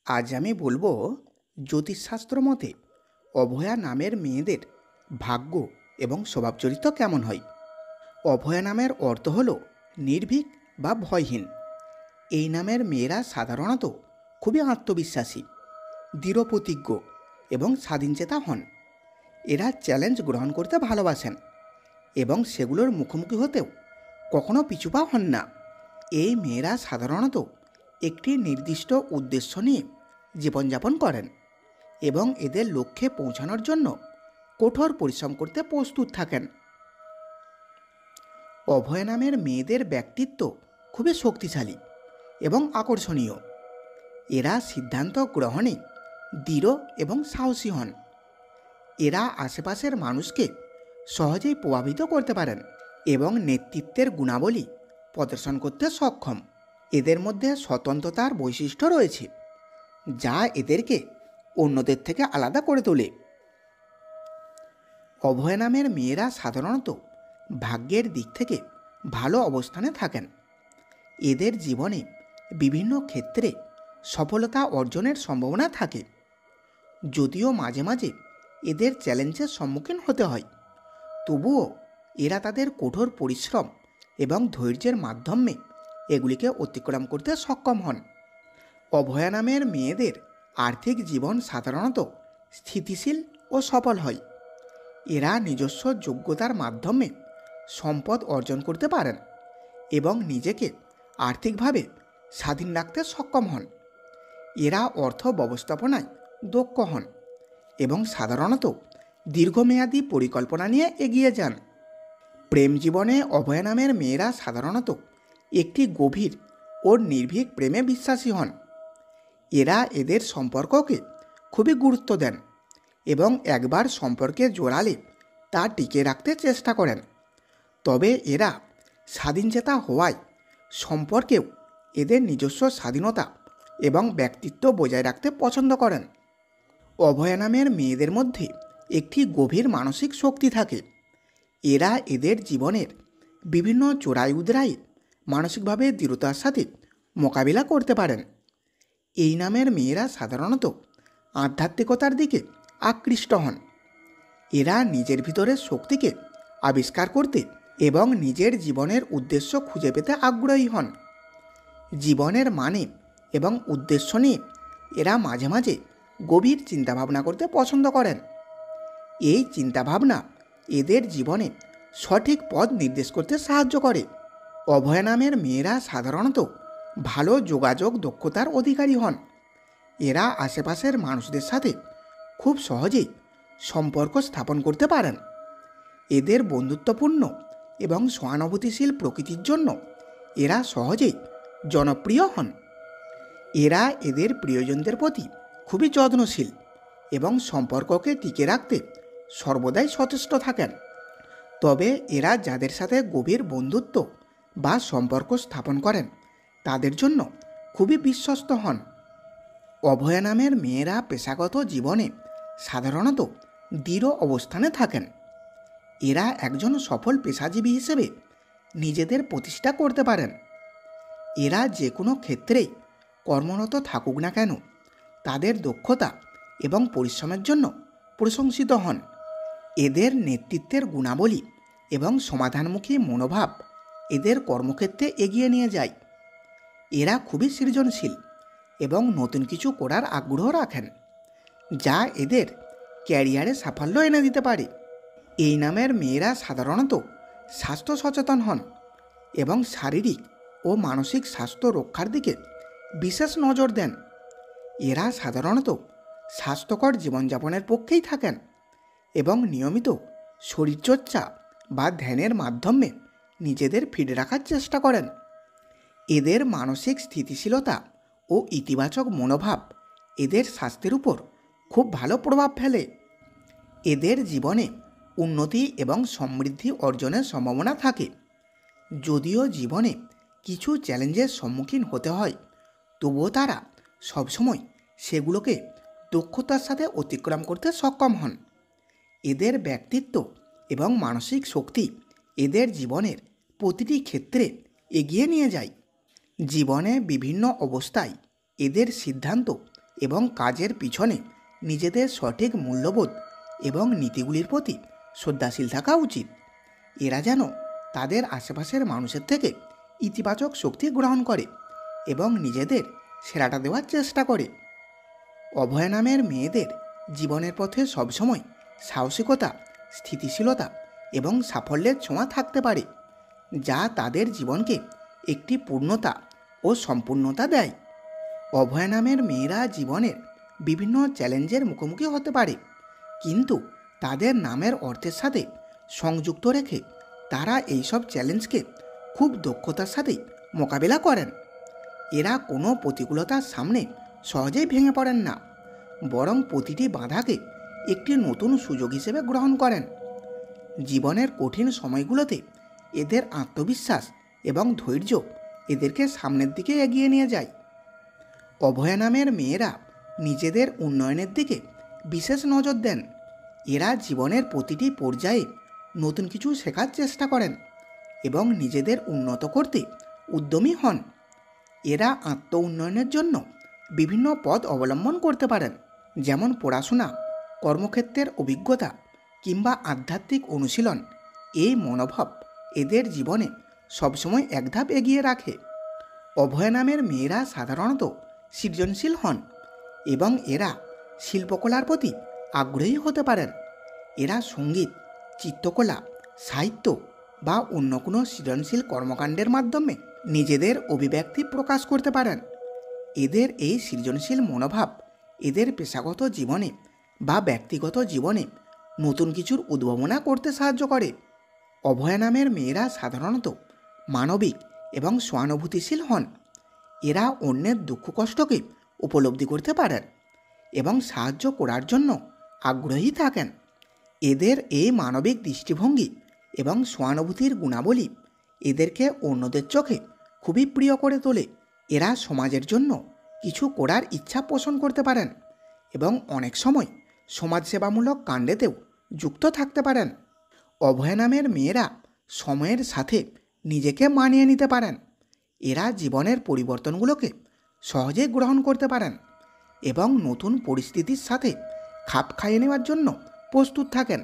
আজ আমি বলবো জ্যোতিষশাস্ত্র মতে অভয়া নামের মেয়েদের ভাগ্য এবং স্বভাব চরিত্র কেমন হয়। অভয়া নামের অর্থ হল নির্ভীক বা ভয়হীন। এই নামের মেয়েরা সাধারণত খুবই আত্মবিশ্বাসী, দৃঢ়প্রতিজ্ঞ এবং স্বাধীনচেতা হন। এরা চ্যালেঞ্জ গ্রহণ করতে ভালোবাসেন এবং সেগুলোর মুখোমুখি হতেও কখনো পিছুপা হন না। এই মেয়েরা সাধারণত একটি নির্দিষ্ট উদ্দেশ্য নিয়ে জীবনযাপন করেন এবং এদের লক্ষ্যে পৌঁছানোর জন্য কঠোর পরিশ্রম করতে প্রস্তুত থাকেন। অভয় নামের মেয়েদের ব্যক্তিত্ব খুবই শক্তিশালী এবং আকর্ষণীয়। এরা সিদ্ধান্ত গ্রহণে দৃঢ় এবং সাহসী হন। এরা আশেপাশের মানুষকে সহজেই প্রভাবিত করতে পারেন এবং নেতৃত্বের গুণাবলী প্রদর্শন করতে সক্ষম। এদের মধ্যে স্বতন্ত্রতার বৈশিষ্ট্য রয়েছে যা এদেরকে অন্যদের থেকে আলাদা করে তোলে। অভয় নামের মেয়েরা সাধারণত ভাগ্যের দিক থেকে ভালো অবস্থানে থাকেন। এদের জীবনে বিভিন্ন ক্ষেত্রে সফলতা অর্জনের সম্ভাবনা থাকে, যদিও মাঝে মাঝে এদের চ্যালেঞ্জের সম্মুখীন হতে হয়। তবুও এরা তাদের কঠোর পরিশ্রম এবং ধৈর্যের মাধ্যমে এগুলিকে অতিক্রম করতে সক্ষম হন। অভয়া নামের মেয়েদের আর্থিক জীবন সাধারণত স্থিতিশীল ও সফল হয়। এরা নিজস্ব যোগ্যতার মাধ্যমে সম্পদ অর্জন করতে পারেন এবং নিজেকে আর্থিকভাবে স্বাধীন রাখতে সক্ষম হন। এরা অর্থ ব্যবস্থাপনায় দক্ষ হন এবং সাধারণত দীর্ঘমেয়াদী পরিকল্পনা নিয়ে এগিয়ে যান। প্রেম জীবনে অভয়া নামের মেয়েরা সাধারণত একটি গভীর ও নির্ভীক প্রেমে বিশ্বাসী হন। এরা এদের সম্পর্ককে খুবই গুরুত্ব দেন এবং একবার সম্পর্কে জড়ালে তা টিকিয়ে রাখতে চেষ্টা করেন। তবে এরা স্বাধীনচেতা হওয়ায় সম্পর্কেও এদের নিজস্ব স্বাধীনতা এবং ব্যক্তিত্ব বজায় রাখতে পছন্দ করেন। অভয়া নামের মেয়েদের মধ্যে একটি গভীর মানসিক শক্তি থাকে। এরা এদের জীবনের বিভিন্ন চোরাই উদরাই মানসিকভাবে দৃঢ়তার সাথে মোকাবিলা করতে পারেন। এই নামের মেয়েরা সাধারণত আধ্যাত্মিকতার দিকে আকৃষ্ট হন। এরা নিজের ভিতরের শক্তিকে আবিষ্কার করতে এবং নিজের জীবনের উদ্দেশ্য খুঁজে পেতে আগ্রহী হন। জীবনের মানে এবং উদ্দেশ্য নিয়ে এরা মাঝে মাঝে গভীর চিন্তাভাবনা করতে পছন্দ করেন। এই চিন্তাভাবনা এদের জীবনে সঠিক পথ নির্দেশ করতে সাহায্য করে। অভয় নামের মেয়েরা সাধারণত ভালো যোগাযোগ দক্ষতার অধিকারী হন। এরা আশেপাশের মানুষদের সাথে খুব সহজেই সম্পর্ক স্থাপন করতে পারেন। এদের বন্ধুত্বপূর্ণ এবং সহানুভূতিশীল প্রকৃতির জন্য এরা সহজেই জনপ্রিয় হন। এরা এদের প্রিয়জনদের প্রতি খুবই যত্নশীল এবং সম্পর্ককে টিকে রাখতে সর্বদাই সচেষ্ট থাকেন। তবে এরা যাদের সাথে গভীর বন্ধুত্ব বা সম্পর্ক স্থাপন করেন তাদের জন্য খুবই বিশ্বস্ত হন। অভয়া নামের মেয়েরা পেশাগত জীবনে সাধারণত দৃঢ় অবস্থানে থাকেন। এরা একজন সফল পেশাজীবী হিসেবে নিজেদের প্রতিষ্ঠা করতে পারেন। এরা যে কোনো ক্ষেত্রেই কর্মরত থাকুক না কেন তাদের দক্ষতা এবং পরিশ্রমের জন্য প্রশংসিত হন। এদের নেতৃত্বের গুণাবলী এবং সমাধানমুখী মনোভাব এদের কর্মক্ষেত্রে এগিয়ে নিয়ে যায়। এরা খুবই সৃজনশীল এবং নতুন কিছু করার আগ্রহ রাখেন, যা এদের ক্যারিয়ারে সাফল্য এনে দিতে পারে। এই নামের মেয়েরা সাধারণত স্বাস্থ্য সচেতন হন এবং শারীরিক ও মানসিক স্বাস্থ্য রক্ষার দিকে বিশেষ নজর দেন। এরা সাধারণত স্বাস্থ্যকর জীবনযাপনের পক্ষেই থাকেন এবং নিয়মিত শরীরচর্চা বা ধ্যানের মাধ্যমে নিজেদের ফিট রাখার চেষ্টা করেন। এদের মানসিক স্থিতিশীলতা ও ইতিবাচক মনোভাব এদের স্বাস্থ্যের উপর খুব ভালো প্রভাব ফেলে। এদের জীবনে উন্নতি এবং সমৃদ্ধি অর্জনের সম্ভাবনা থাকে। যদিও জীবনে কিছু চ্যালেঞ্জের সম্মুখীন হতে হয়, তবুও তারা সবসময় সেগুলোকে দক্ষতার সাথে অতিক্রম করতে সক্ষম হন। এদের ব্যক্তিত্ব এবং মানসিক শক্তি এদের জীবনের প্রতিটি ক্ষেত্রে এগিয়ে নিয়ে যায়। জীবনে বিভিন্ন অবস্থায় এদের সিদ্ধান্ত এবং কাজের পিছনে নিজেদের সঠিক মূল্যবোধ এবং নীতিগুলির প্রতি শ্রদ্ধাশীল থাকা উচিত। এরা যেন তাদের আশেপাশের মানুষের থেকে ইতিবাচক শক্তি গ্রহণ করে এবং নিজেদের সেরাটা দেওয়ার চেষ্টা করে। অভয়া নামের মেয়েদের জীবনের পথে সবসময় সাহসিকতা, স্থিতিশীলতা এবং সাফল্যের ছোঁয়া থাকতে পারে, যা তাদের জীবনকে একটি পূর্ণতা ও সম্পূর্ণতা দেয়। অভয়া নামের মেয়েরা জীবনের বিভিন্ন চ্যালেঞ্জের মুখোমুখি হতে পারে, কিন্তু তাদের নামের অর্থের সাথে সংযুক্ত রেখে তারা এইসব চ্যালেঞ্জকে খুব দক্ষতার সাথে মোকাবিলা করেন। এরা কোনো প্রতিকূলতার সামনে সহজেই ভেঙে পড়েন না, বরং প্রতিটি বাধাকে একটি নতুন সুযোগ হিসেবে গ্রহণ করেন। জীবনের কঠিন সময়গুলোতে এদের আত্মবিশ্বাস এবং ধৈর্য এদেরকে সামনের দিকে এগিয়ে নিয়ে যায়। অভয়া নামের মেয়েরা নিজেদের উন্নয়নের দিকে বিশেষ নজর দেন। এরা জীবনের প্রতিটি পর্যায়ে নতুন কিছু শেখার চেষ্টা করেন এবং নিজেদের উন্নত করতে উদ্যমী হন। এরা আত্ম উন্নয়নের জন্য বিভিন্ন পথ অবলম্বন করতে পারেন, যেমন পড়াশোনা, কর্মক্ষেত্রের অভিজ্ঞতা কিংবা আধ্যাত্মিক অনুশীলন। এই মনোভাব এদের জীবনে সবসময় এক ধাপ এগিয়ে রাখে। অভয়া নামের মেয়েরা সাধারণত সৃজনশীল হন এবং এরা শিল্পকলার প্রতি আগ্রহী হতে পারেন। এরা সঙ্গীত, চিত্রকলা, সাহিত্য বা অন্য কোনো সৃজনশীল কর্মকাণ্ডের মাধ্যমে নিজেদের অভিব্যক্তি প্রকাশ করতে পারেন। এদের এই সৃজনশীল মনোভাব এদের পেশাগত জীবনে বা ব্যক্তিগত জীবনে নতুন কিছুর উদ্ভাবনা করতে সাহায্য করে। অভয়া নামের মেয়েরা সাধারণত মানবিক এবং সহানুভূতিশীল হন। এরা অন্যের দুঃখ কষ্টকে উপলব্ধি করতে পারেন এবং সাহায্য করার জন্য আগ্রহী থাকেন। এদের এই মানবিক দৃষ্টিভঙ্গি এবং সহানুভূতির গুণাবলী এদেরকে অন্যদের চোখে খুবই প্রিয় করে তোলে। এরা সমাজের জন্য কিছু করার ইচ্ছা পোষণ করতে পারেন এবং অনেক সময় সমাজসেবামূলক কাণ্ডেতেও যুক্ত থাকতে পারেন। অভয়া নামের মেয়েরা সময়ের সাথে নিজেকে মানিয়ে নিতে পারেন। এরা জীবনের পরিবর্তনগুলোকে সহজে গ্রহণ করতে পারেন এবং নতুন পরিস্থিতির সাথে খাপ খাইয়ে নেওয়ার জন্য প্রস্তুত থাকেন।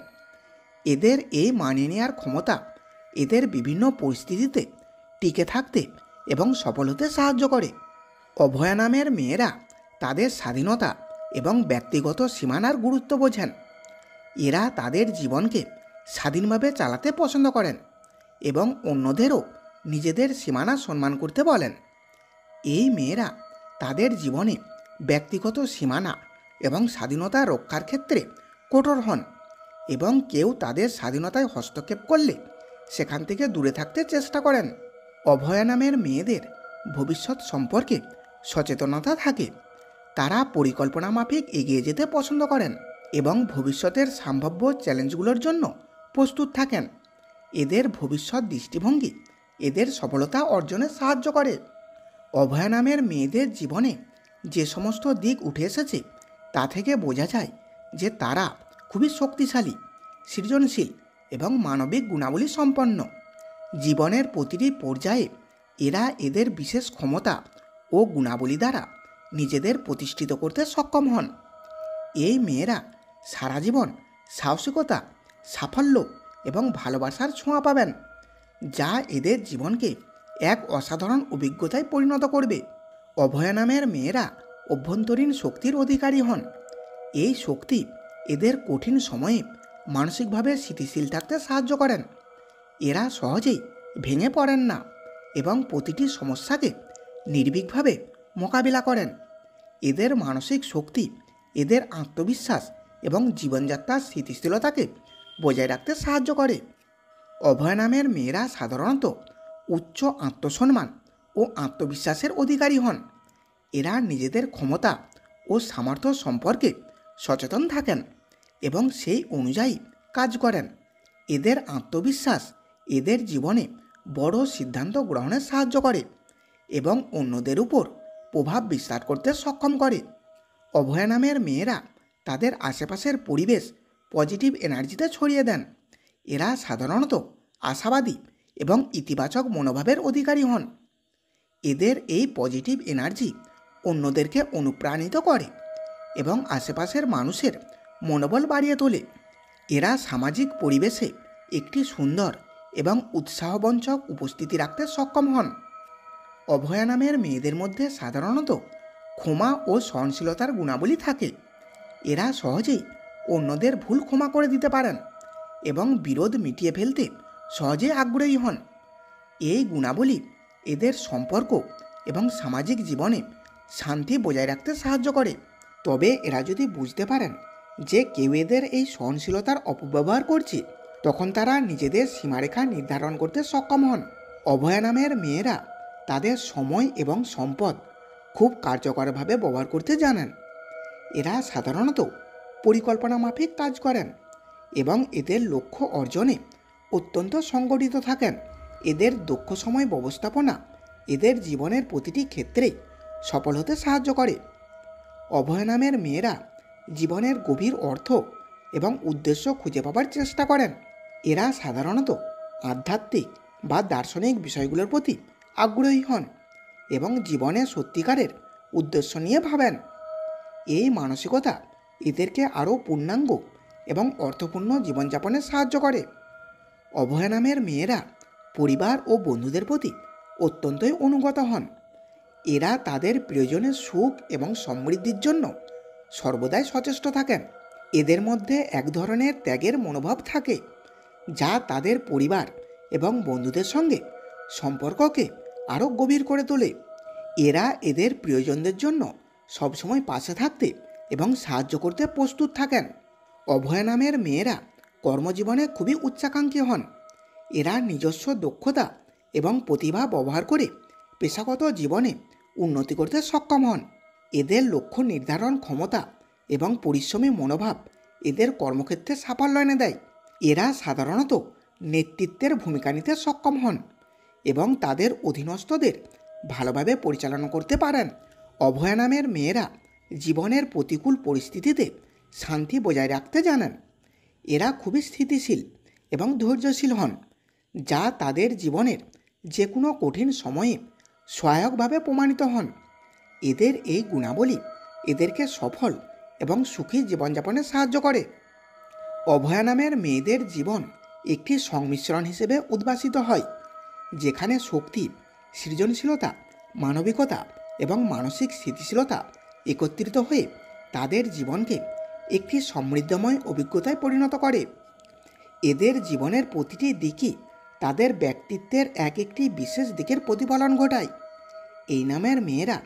এদের এই মানিয়ে নেওয়ার ক্ষমতা এদের বিভিন্ন পরিস্থিতিতে টিকে থাকতে এবং সফল হতে সাহায্য করে। অভয়া নামের মেয়েরা তাদের স্বাধীনতা এবং ব্যক্তিগত সীমানার গুরুত্ব বোঝেন। এরা তাদের জীবনকে স্বাধীনভাবে চালাতে পছন্দ করেন এবং অন্যদেরও নিজেদের সীমানা সম্মান করতে বলেন। এই মেয়েরা তাদের জীবনে ব্যক্তিগত সীমানা এবং স্বাধীনতা রক্ষার ক্ষেত্রে কঠোর হন এবং কেউ তাদের স্বাধীনতায় হস্তক্ষেপ করলে সেখান থেকে দূরে থাকতে চেষ্টা করেন। অভয়া নামের মেয়েদের ভবিষ্যৎ সম্পর্কে সচেতনতা থাকে। তারা পরিকল্পনা মাফিক এগিয়ে যেতে পছন্দ করেন এবং ভবিষ্যতের সম্ভাব্য চ্যালেঞ্জগুলোর জন্য প্রস্তুত থাকেন। এদের ভবিষ্যৎ দৃষ্টিভঙ্গি এদের সফলতা অর্জনে সাহায্য করে। অভয়া নামের মেয়েদের জীবনে যে সমস্ত দিক উঠে এসেছে তা থেকে বোঝা যায় যে তারা খুবই শক্তিশালী, সৃজনশীল এবং মানবিক গুণাবলী সম্পন্ন। জীবনের প্রতিটি পর্যায়ে এরা এদের বিশেষ ক্ষমতা ও গুণাবলী দ্বারা নিজেদের প্রতিষ্ঠিত করতে সক্ষম হন। এই মেয়েরা সারা জীবন সাহসিকতা, সাফল্য এবং ভালোবাসার ছোঁয়া পাবেন, যা এদের জীবনকে এক অসাধারণ অভিজ্ঞতায় পরিণত করবে। অভয়া নামের মেয়েরা অভ্যন্তরীণ শক্তির অধিকারী হন। এই শক্তি এদের কঠিন সময়ে মানসিকভাবে স্থিতিশীল থাকতে সাহায্য করেন। এরা সহজেই ভেঙে পড়েন না এবং প্রতিটি সমস্যাকে নির্ভীকভাবে মোকাবিলা করেন। এদের মানসিক শক্তি এদের আত্মবিশ্বাস এবং জীবনযাত্রার স্থিতিশীলতাকে বজায় রাখতে সাহায্য করে। অভয়া নামের মেয়েরা সাধারণত উচ্চ আত্মসম্মান ও আত্মবিশ্বাসের অধিকারী হন। এরা নিজেদের ক্ষমতা ও সামর্থ্য সম্পর্কে সচেতন থাকেন এবং সেই অনুযায়ী কাজ করেন। এদের আত্মবিশ্বাস এদের জীবনে বড় সিদ্ধান্ত গ্রহণে সাহায্য করে এবং অন্যদের উপর প্রভাব বিস্তার করতে সক্ষম করে। অভয়া নামের মেয়েরা তাদের আশেপাশের পরিবেশ পজিটিভ এনার্জিতে ছড়িয়ে দেন। এরা সাধারণত আশাবাদী এবং ইতিবাচক মনোভাবের অধিকারী হন। এদের এই পজিটিভ এনার্জি অন্যদেরকে অনুপ্রাণিত করে এবং আশেপাশের মানুষের মনোবল বাড়িয়ে তোলে। এরা সামাজিক পরিবেশে একটি সুন্দর এবং উৎসাহবঞ্চক উপস্থিতি রাখতে সক্ষম হন। অভয়া নামের মেয়েদের মধ্যে সাধারণত ক্ষমা ও সহনশীলতার গুণাবলী থাকে। এরা সহজেই অন্যদের ভুল ক্ষমা করে দিতে পারেন এবং বিরোধ মিটিয়ে ফেলতে সহজে আগ্রহী হন। এই গুণাবলী এদের সম্পর্ক এবং সামাজিক জীবনে শান্তি বজায় রাখতে সাহায্য করে। তবে এরা যদি বুঝতে পারেন যে কেউ এদের এই সহনশীলতার অপব্যবহার করছে, তখন তারা নিজেদের সীমারেখা নির্ধারণ করতে সক্ষম হন। অভয়া নামের মেয়েরা তাদের সময় এবং সম্পদ খুব কার্যকরভাবে ব্যবহার করতে জানেন। এরা সাধারণত পরিকল্পনা মাফিক কাজ করেন এবং এদের লক্ষ্য অর্জনে অত্যন্ত সংগঠিত থাকেন। এদের দক্ষ সময় ব্যবস্থাপনা এদের জীবনের প্রতিটি ক্ষেত্রে সফল হতে সাহায্য করে। অভয় নামের মেয়েরা জীবনের গভীর অর্থ এবং উদ্দেশ্য খুঁজে পাবার চেষ্টা করেন। এরা সাধারণত আধ্যাত্মিক বা দার্শনিক বিষয়গুলোর প্রতি আগ্রহী হন এবং জীবনে সত্যিকারের উদ্দেশ্য নিয়ে ভাবেন। এই মানসিকতা এদেরকে আরও পূর্ণাঙ্গ এবং অর্থপূর্ণ জীবনযাপনে সাহায্য করে। অভয়া নামের মেয়েরা পরিবার ও বন্ধুদের প্রতি অত্যন্তই অনুগত হন। এরা তাদের প্রিয়জনের সুখ এবং সমৃদ্ধির জন্য সর্বদাই সচেষ্ট থাকেন। এদের মধ্যে এক ধরনের ত্যাগের মনোভাব থাকে, যা তাদের পরিবার এবং বন্ধুদের সঙ্গে সম্পর্ককে আরও গভীর করে তোলে। এরা এদের প্রিয়জনদের জন্য সবসময় পাশে থাকতে এবং সাহায্য করতে প্রস্তুত থাকেন। অভয়া নামের মেয়েরা কর্মজীবনে খুবই উচ্চাকাঙ্ক্ষী হন। এরা নিজস্ব দক্ষতা এবং প্রতিভা ব্যবহার করে পেশাগত জীবনে উন্নতি করতে সক্ষম হন। এদের লক্ষ্য নির্ধারণ ক্ষমতা এবং পরিশ্রমী মনোভাব এদের কর্মক্ষেত্রে সাফল্য এনে দেয়। এরা সাধারণত নেতৃত্বের ভূমিকা নিতে সক্ষম হন এবং তাদের অধীনস্থদের ভালোভাবে পরিচালনা করতে পারেন। অভয়া নামের মেয়েরা জীবনের প্রতিকূল পরিস্থিতিতে শান্তি বজায় রাখতে জানেন। এরা খুবই স্থিতিশীল এবং ধৈর্যশীল হন, যা তাদের জীবনের যে কোনো কঠিন সময়ে সহায়কভাবে প্রমাণিত হন। এদের এই গুণাবলী এদেরকে সফল এবং সুখী জীবনযাপনে সাহায্য করে। অভয়া নামের মেয়েদের জীবন একটি সংমিশ্রণ হিসেবে উদ্ভাসিত হয়, যেখানে শক্তি, সৃজনশীলতা, মানবিকতা এবং মানসিক স্থিতিশীলতা একত্রিত হয়ে তাদের জীবনকে একটি সমৃদ্ধময় অভিজ্ঞতায় পরিণত করে। এদের জীবনের প্রতিটি দিকই তাদের ব্যক্তিত্বের এক একটি বিশেষ দিকের প্রতিফলন ঘটায়। এই নামের মেয়েরা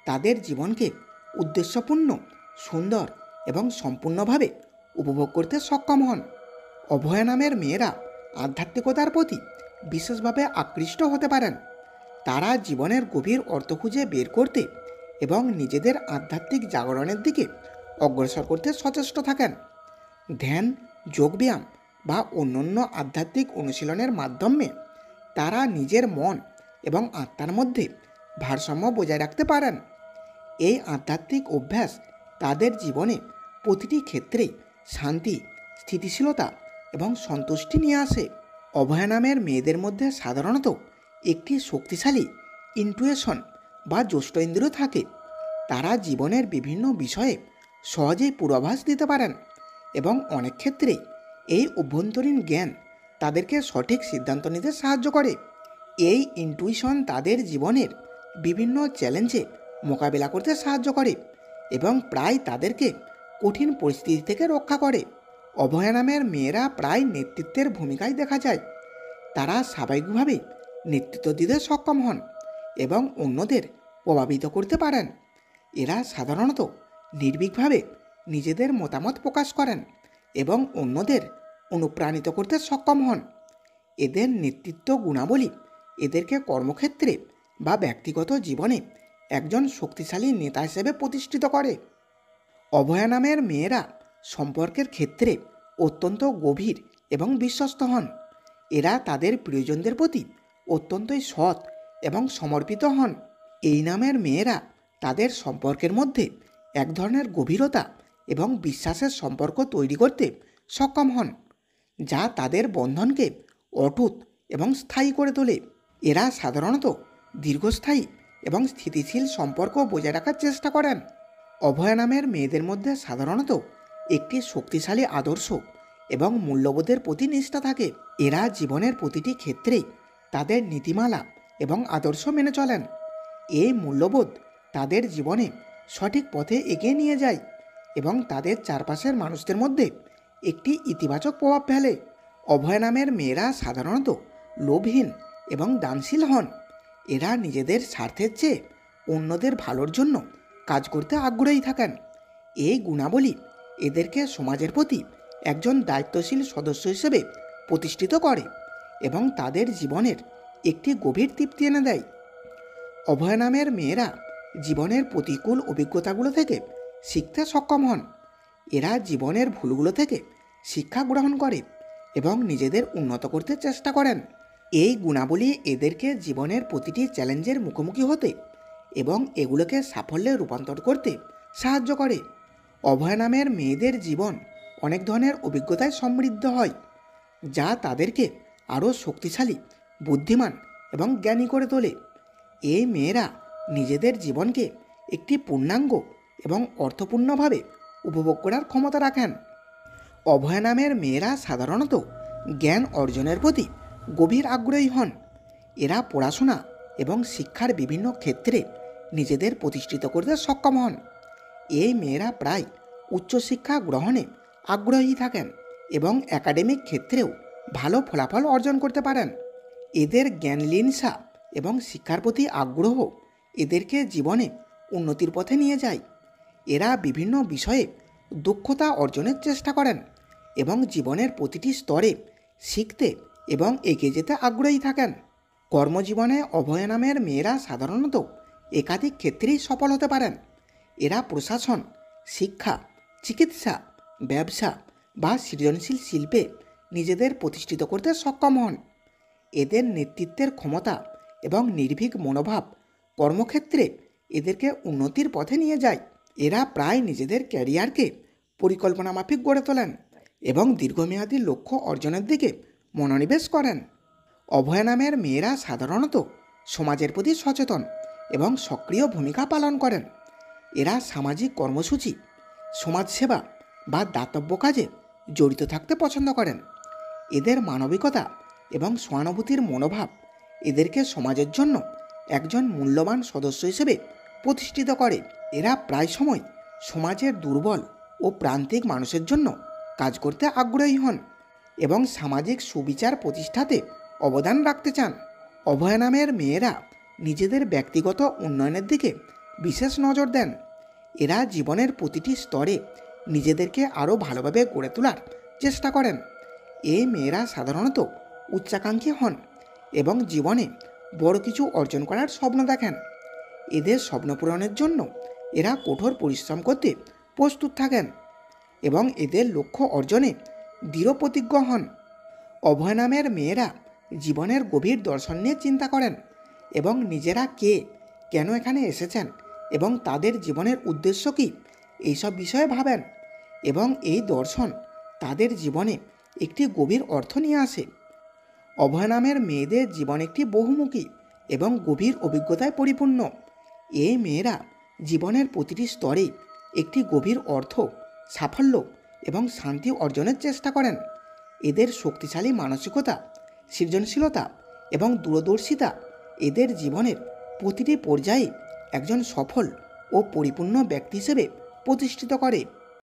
তাদের জীবনকে উদ্দেশ্যপূর্ণ, সুন্দর এবং সম্পূর্ণভাবে উপভোগ করতে সক্ষম হন। অভয়া নামের মেয়েরা আধ্যাত্মিকতার প্রতি বিশেষভাবে আকৃষ্ট হতে পারেন। তারা জীবনের গভীর অর্থ খুঁজে বের করতে এবং নিজেদের আধ্যাত্মিক জাগরণের দিকে অগ্রসর করতে সচেষ্ট থাকেন। ধ্যান, যোগব্যায়াম বা অন্যান্য আধ্যাত্মিক অনুশীলনের মাধ্যমে তারা নিজের মন এবং আত্মার মধ্যে ভারসাম্য বজায় রাখতে পারেন। এই আধ্যাত্মিক অভ্যাস তাদের জীবনে প্রতিটি ক্ষেত্রেই শান্তি, স্থিতিশীলতা এবং সন্তুষ্টি নিয়ে আসে। অভয়া নামের মেয়েদের মধ্যে সাধারণত একটি শক্তিশালী ইন্টুইশন বা জ্যেষ্ঠেন্দ্রিয় থাকে। তারা জীবনের বিভিন্ন বিষয়ে সহজেই পূর্বাভাস দিতে পারেন এবং অনেক ক্ষেত্রেই এই অভ্যন্তরীণ জ্ঞান তাদেরকে সঠিক সিদ্ধান্ত নিতে সাহায্য করে। এই ইন্টুইশন তাদের জীবনের বিভিন্ন চ্যালেঞ্জে মোকাবিলা করতে সাহায্য করে এবং প্রায় তাদেরকে কঠিন পরিস্থিতি থেকে রক্ষা করে। অভয়া নামের মেয়েরা প্রায় নেতৃত্বের ভূমিকায় দেখা যায়। তারা স্বাভাবিকভাবেই নেতৃত্ব দিতে সক্ষম হন এবং অন্যদের প্রভাবিত করতে পারেন। এরা সাধারণত নির্ভীকভাবে নিজেদের মতামত প্রকাশ করেন এবং অন্যদের অনুপ্রাণিত করতে সক্ষম হন। এদের নেতৃত্ব গুণাবলী এদেরকে কর্মক্ষেত্রে বা ব্যক্তিগত জীবনে একজন শক্তিশালী নেতা হিসেবে প্রতিষ্ঠিত করে। অভয়া নামের মেয়েরা সম্পর্কের ক্ষেত্রে অত্যন্ত গভীর এবং বিশ্বস্ত হন। এরা তাদের প্রিয়জনদের প্রতি অত্যন্তই সৎ এবং সমর্পিত হন। এই নামের মেয়েরা তাদের সম্পর্কের মধ্যে এক ধরনের গভীরতা এবং বিশ্বাসের সম্পর্ক তৈরি করতে সক্ষম হন, যা তাদের বন্ধনকে অটুট এবং স্থায়ী করে তোলে। এরা সাধারণত দীর্ঘস্থায়ী এবং স্থিতিশীল সম্পর্ক বজায় রাখার চেষ্টা করেন। অভয়া নামের মেয়েদের মধ্যে সাধারণত একটি শক্তিশালী আদর্শ এবং মূল্যবোধের প্রতি নিষ্ঠা থাকে। এরা জীবনের প্রতিটি ক্ষেত্রেই তাদের নীতিমালা এবং আদর্শ মেনে চলেন। এই মূল্যবোধ তাদের জীবনে সঠিক পথে এগিয়ে নিয়ে যায় এবং তাদের চারপাশের মানুষদের মধ্যে একটি ইতিবাচক প্রভাব ফেলে। অভয় নামের মেয়েরা সাধারণত লোভহীন এবং দানশীল হন। এরা নিজেদের স্বার্থের চেয়ে অন্যদের ভালোর জন্য কাজ করতে আগ্রহী থাকেন। এই গুণাবলী এদেরকে সমাজের প্রতি একজন দায়িত্বশীল সদস্য হিসেবে প্রতিষ্ঠিত করে এবং তাদের জীবনের একটি গভীর তৃপ্তি এনে দেয়। অভয় নামের মেয়েরা জীবনের প্রতিকূল অভিজ্ঞতাগুলো থেকে শিখতে সক্ষম হন। এরা জীবনের ভুলগুলো থেকে শিক্ষা গ্রহণ করে এবং নিজেদের উন্নত করতে চেষ্টা করেন। এই গুণাবলী এদেরকে জীবনের প্রতিটি চ্যালেঞ্জের মুখোমুখি হতে এবং এগুলোকে সাফল্যে রূপান্তর করতে সাহায্য করে। অভয় নামের মেয়েদের জীবন অনেক ধরনের অভিজ্ঞতায় সমৃদ্ধ হয়, যা তাদেরকে আরও শক্তিশালী, বুদ্ধিমান এবং জ্ঞানী করে তোলে। এই মেয়েরা নিজেদের জীবনকে একটি পূর্ণাঙ্গ এবং অর্থপূর্ণভাবে উপভোগ করার ক্ষমতা রাখেন। অভয় নামের মেয়েরা সাধারণত জ্ঞান অর্জনের প্রতি গভীর আগ্রহী হন। এরা পড়াশোনা এবং শিক্ষার বিভিন্ন ক্ষেত্রে নিজেদের প্রতিষ্ঠিত করতে সক্ষম হন। এই মেয়েরা প্রায় উচ্চশিক্ষা গ্রহণে আগ্রহী থাকেন এবং একাডেমিক ক্ষেত্রেও ভালো ফলাফল অর্জন করতে পারেন। এদের জ্ঞানলিনসা এবং শিক্ষার প্রতি আগ্রহ এদেরকে জীবনে উন্নতির পথে নিয়ে যায়। এরা বিভিন্ন বিষয়ে দক্ষতা অর্জনের চেষ্টা করেন এবং জীবনের প্রতিটি স্তরে শিখতে এবং এগিয়ে যেতে আগ্রহী থাকেন। কর্মজীবনে অভয় নামের মেয়েরা সাধারণত একাধিক ক্ষেত্রেই সফল হতে পারেন। এরা প্রশাসন, শিক্ষা, চিকিৎসা, ব্যবসা বা সৃজনশীল শিল্পে নিজেদের প্রতিষ্ঠিত করতে সক্ষম হন। এদের নেতৃত্বের ক্ষমতা এবং নির্ভীক মনোভাব কর্মক্ষেত্রে এদেরকে উন্নতির পথে নিয়ে যায়। এরা প্রায় নিজেদের ক্যারিয়ারকে পরিকল্পনা মাফিক গড়ে তোলেন এবং দীর্ঘমেয়াদী লক্ষ্য অর্জনের দিকে মনোনিবেশ করেন। অভয় নামের মেয়েরা সাধারণত সমাজের প্রতি সচেতন এবং সক্রিয় ভূমিকা পালন করেন। এরা সামাজিক কর্মসূচি, সমাজসেবা বা দাতব্য কাজে জড়িত থাকতে পছন্দ করেন। এদের মানবিকতা এবং সহানুভূতির মনোভাব এদেরকে সমাজের জন্য একজন মূল্যবান সদস্য হিসেবে প্রতিষ্ঠিত করে। এরা প্রায় সময় সমাজের দুর্বল ও প্রান্তিক মানুষের জন্য কাজ করতে আগ্রহী হন এবং সামাজিক সুবিচার প্রতিষ্ঠাতে অবদান রাখতে চান। অভয় নামের মেয়েরা নিজেদের ব্যক্তিগত উন্নয়নের দিকে বিশেষ নজর দেন। এরা জীবনের প্রতিটি স্তরে নিজেদেরকে আরও ভালোভাবে গড়ে তোলার চেষ্টা করেন। এই মেয়েরা সাধারণত উচ্চাকাঙ্ক্ষী হন এবং জীবনে বড় কিছু অর্জন করার স্বপ্ন দেখেন। এদের স্বপ্ন পূরণের জন্য এরা কঠোর পরিশ্রম করতে প্রস্তুত থাকেন এবং এদের লক্ষ্য অর্জনে দৃঢ় প্রতিজ্ঞ হন। অভয় নামের মেয়েরা জীবনের গভীর দর্শন নিয়ে চিন্তা করেন এবং নিজেরা কে, কেন এখানে এসেছেন এবং তাদের জীবনের উদ্দেশ্য কী, এইসব বিষয়ে ভাবেন এবং এই দর্শন তাদের জীবনে একটি গভীর অর্থ নিয়ে আসে। অভয় নামের মেয়েদের জীবন একটি বহুমুখী এবং গভীর অভিজ্ঞতায় পরিপূর্ণ। এই মেয়েরা জীবনের প্রতিটি স্তরে একটি গভীর অর্থ, সাফল্য এবং শান্তি অর্জনের চেষ্টা করেন। এদের শক্তিশালী মানসিকতা, সৃজনশীলতা এবং দূরদর্শিতা এদের জীবনের প্রতিটি পর্যায়ে একজন সফল ও পরিপূর্ণ ব্যক্তি হিসেবে প্রতিষ্ঠিত করে।